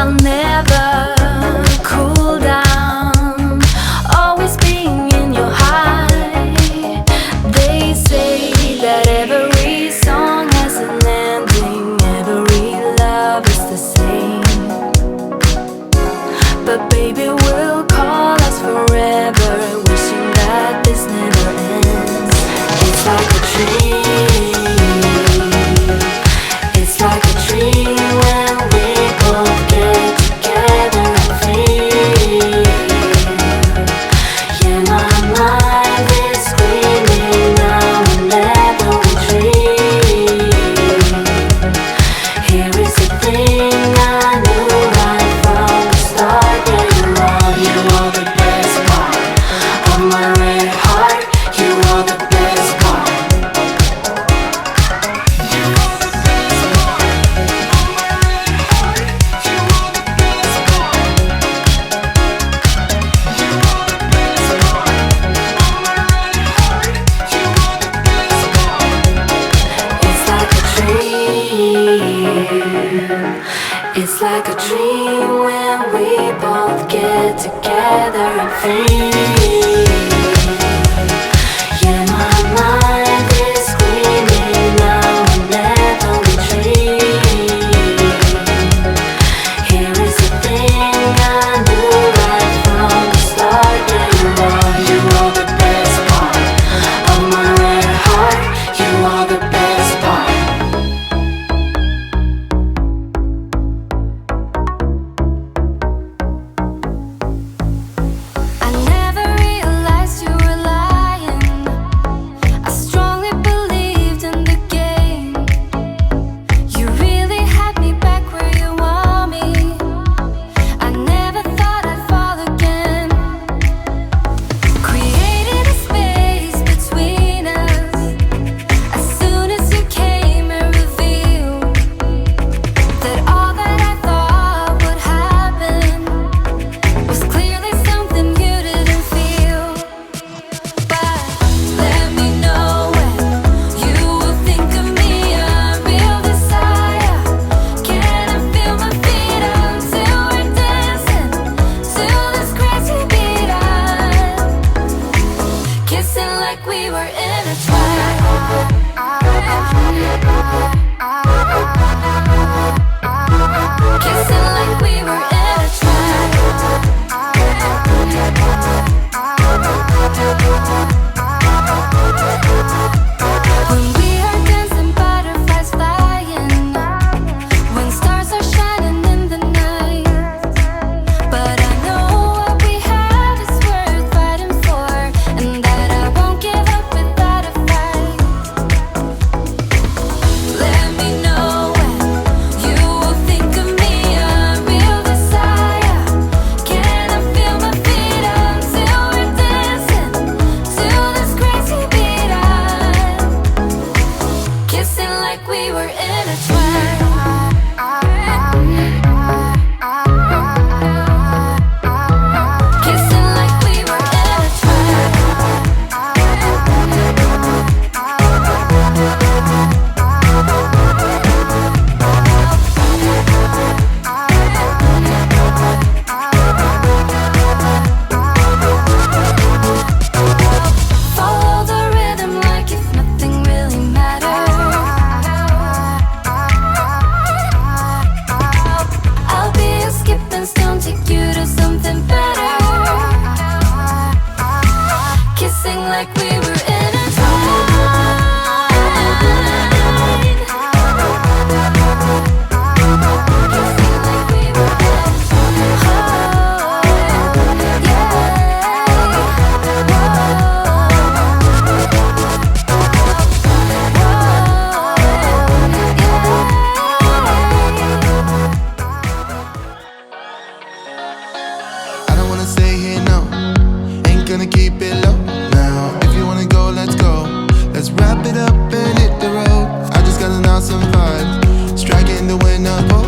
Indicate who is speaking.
Speaker 1: I'll never cool down, always being in your high. They say that every song has an ending, every love is the same. But baby, we'll call us forever, wishing that this never ends. It's like a dream, it's like a dream when we both get together and free. Yeah, my mind is screaming now whenever we dream. Here is the thing I knew right from the start. Yeah, you are the best part of my red heart. You are the best part. You are the best part of my red heart. You are the best part. You are the best part of my red heart. You are the best part. It's like a dream. It's like a dream when we both get together and free. Yeah, my mind is screaming now whenever we dream. Here is the thing I knew right from the start. Yeah, you are the best part of my red heart. You are the best part. I never realized you were lying. I strongly believed in the game. You really had me back where you want me. I never thought I'd fall again. Created a space between us. As soon as you came and revealed that all that I thought would happen was clearly something you didn't feel. But let me know when you will think of me, a real desire. Can I feel my feet until we're dancing to this crazy beat? Kissing like we were in a trap. Kissing like we were in a trap. When we are dancing, butterflies flying, when stars are shining in the night. But I know what we have is worth fighting for, and that I won't give up without a fight. Let me know when you will think of me, a real desire. Can I feel my feet until we're dancing to this crazy beat? Kissing like we were in a trap. Kissing like we were in a trap. Follow the rhythm like if nothing really mattered. I'll be a skipping stone, take you to something better. Kissing like we were in a trap. Kissing like we were in a
Speaker 2: I don't wanna stay here, no. Ain't gonna keep it low now. If you wanna go, let's go. Let's wrap it up and hit the road. I just got an awesome vibe, striking the wind up.